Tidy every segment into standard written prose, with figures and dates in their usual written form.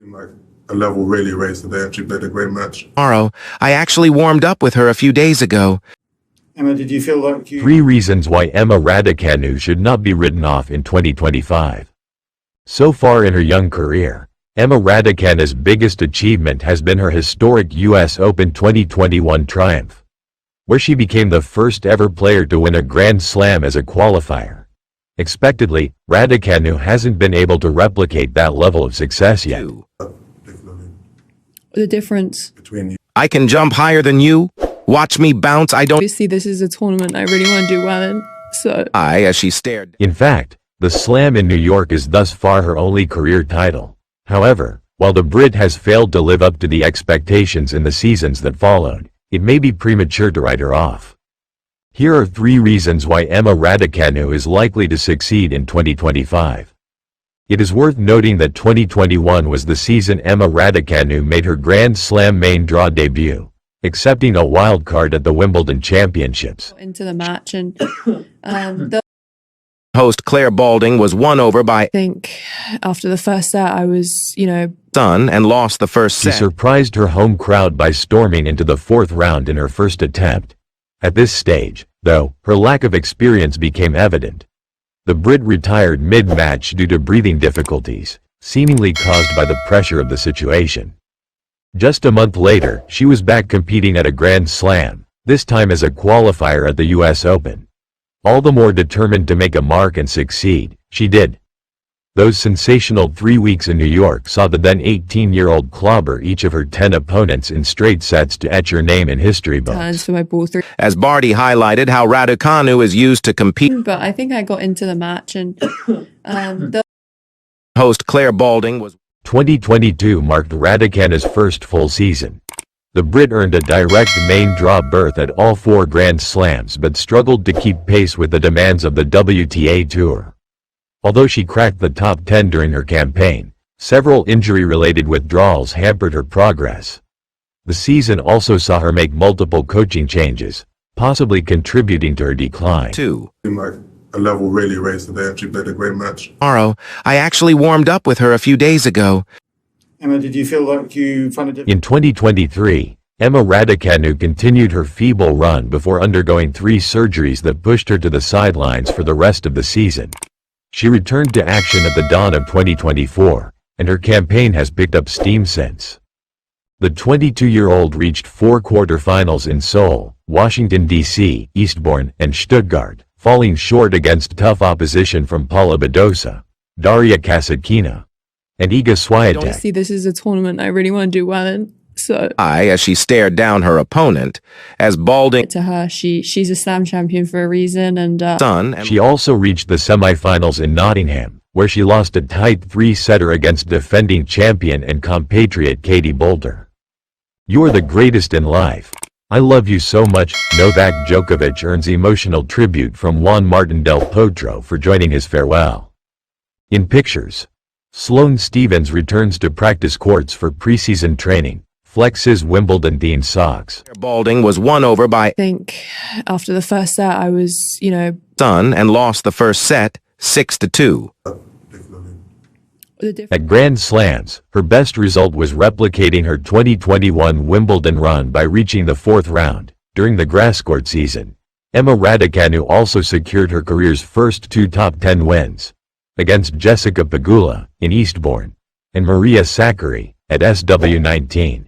Like a level really raised today, and she played a great match. Tomorrow, I actually warmed up with her a few days ago. Emma, did you feel like you... 3 reasons why Emma Raducanu should not be written off in 2025. So far in her young career, Emma Raducanu's biggest achievement has been her historic US Open 2021 triumph, where she became the first ever player to win a Grand Slam as a qualifier. Expectedly, Raducanu hasn't been able to replicate that level of success yet. The difference Between you. I can jump higher than you. Watch me bounce. I don't. obviously this is a tournament I really want to do well in, so As she stared. In fact, the Slam in New York is thus far her only career title. However, while the Brit has failed to live up to the expectations in the seasons that followed, it may be premature to write her off. Here are 3 reasons why Emma Raducanu is likely to succeed in 2025. It is worth noting that 2021 was the season Emma Raducanu made her Grand Slam main draw debut, accepting a wild card at the Wimbledon Championships. into the match and the Host Claire Balding was won over by I think after the first set I was, Sun and lost the first She set. surprised her home crowd by storming into the 4th round in her first attempt. At this stage, though, her lack of experience became evident. The Brit retired mid-match due to breathing difficulties, seemingly caused by the pressure of the situation. Just a month later, she was back competing at a Grand Slam, this time as a qualifier at the US Open. All the more determined to make a mark and succeed, she did. Those sensational 3 weeks in New York saw the then 18-year-old clobber each of her 10 opponents in straight sets to etch her name in history turns books. for my ball through. As Barty highlighted how Raducanu is used to compete. But I think I got into the match and the Host Claire Balding was 2022 marked Raducanu's first full season. The Brit earned a direct main draw berth at all 4 Grand Slams but struggled to keep pace with the demands of the WTA Tour. Although she cracked the top 10 during her campaign, several injury-related withdrawals hampered her progress. The season also saw her make multiple coaching changes, possibly contributing to her decline. 2. Like a level really raised today, and she played a great match. Tomorrow, I actually warmed up with her a few days ago. Emma, did you feel like you found it In 2023, Emma Raducanu continued her feeble run before undergoing 3 surgeries that pushed her to the sidelines for the rest of the season. She returned to action at the dawn of 2024, and her campaign has picked up steam since. The 22-year-old reached 4 quarterfinals in Seoul, Washington, D.C., Eastbourne, and Stuttgart, falling short against tough opposition from Paula Badosa, Daria Kasatkina, and Iga Swiatek. obviously this is a tournament I really want to do well in, so As she stared down her opponent, as Balding to her she's a slam champion for a reason and Sun and She also reached the semifinals in Nottingham, where she lost a tight 3-setter against defending champion and compatriot Katie Boulder. "You are the greatest in life. I love you so much." Novak Djokovic earns emotional tribute from Juan Martín del Potro for joining his farewell. In pictures, Sloane Stephens returns to practice courts for preseason training, flexes Wimbledon-themed socks. Balding was won over by I think after the first set I was, Sun and lost the first set 6-2. the difference At Grand Slams, her best result was replicating her 2021 Wimbledon run by reaching the 4th round. During the grasscourt season, Emma Raducanu also secured her career's first 2 top 10 wins, against Jessica Pegula in Eastbourne and Maria Sakkari at SW19.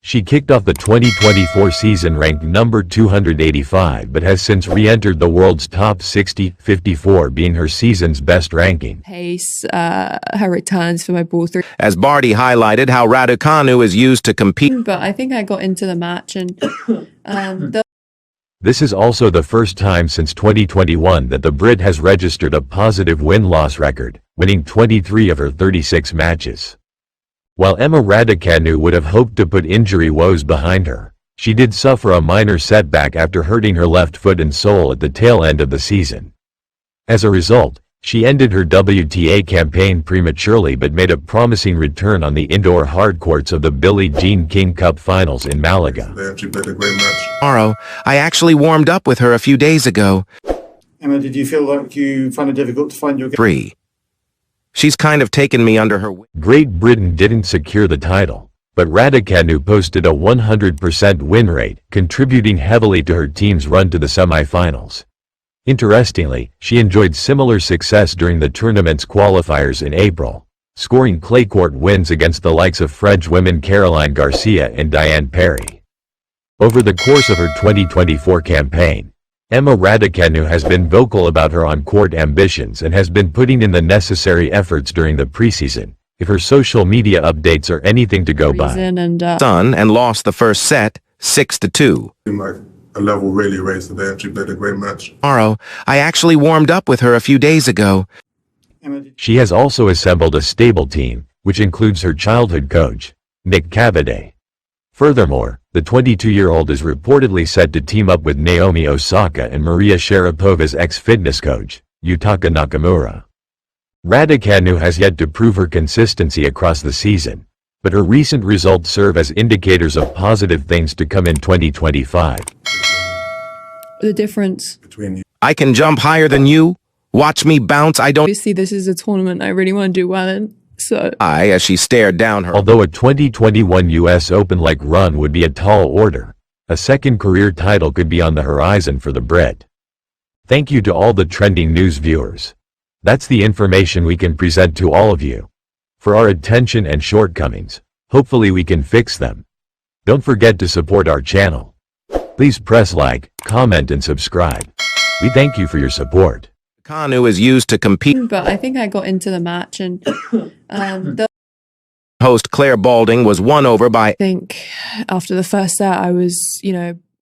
She kicked off the 2024 season ranked number 285 but has since re-entered the world's top 60, 54 being her season's best ranking. pace, her returns for my ball through. As Barty highlighted how Raducanu is used to compete. But I think I got into the match and the This is also the first time since 2021 that the Brit has registered a positive win-loss record, winning 23 of her 36 matches. While Emma Raducanu would have hoped to put injury woes behind her, she did suffer a minor setback after hurting her left foot in Seoul at the tail end of the season. As a result, she ended her WTA campaign prematurely but made a promising return on the indoor hardcourts of the Billie Jean King Cup Finals in Malaga. Today, and she played a great match. Tomorrow, I actually warmed up with her a few days ago. Emma, did you feel like you found it difficult to find your game? 3. She's kind of taken me under her wing. Great Britain didn't secure the title, but Raducanu posted a 100% win rate, contributing heavily to her team's run to the semi-finals. Interestingly, she enjoyed similar success during the tournament's qualifiers in April, scoring clay court wins against the likes of French women Caroline Garcia and Diane Parry. Over the course of her 2024 campaign, Emma Raducanu has been vocal about her on-court ambitions and has been putting in the necessary efforts during the preseason, if her social media updates are anything to go by. And lost the first set, 6-2. Like a level really raised today, and she played a great match. Tomorrow, I actually warmed up with her a few days ago. She has also assembled a stable team, which includes her childhood coach, Nick Cavaday. Furthermore, the 22-year-old is reportedly set to team up with Naomi Osaka and Maria Sharapova's ex-fitness coach, Yutaka Nakamura. Raducanu has yet to prove her consistency across the season, but her recent results serve as indicators of positive things to come in 2025. The difference. Between you. I can jump higher than you. Watch me bounce. I don't. Obviously, this is a tournament I really want to do well in. So, As she stared down her. Although a 2021 US Open-like run would be a tall order, a second career title could be on the horizon for the Brit. Thank you to all the trending news viewers. That's the information we can present to all of you. For our attention and shortcomings, hopefully we can fix them. Don't forget to support our channel. Please press like, comment and subscribe. We thank you for your support. Raducanu is used to compete. but I think I got into the match and the Host Claire Balding was won over by. I think after the first set, I was,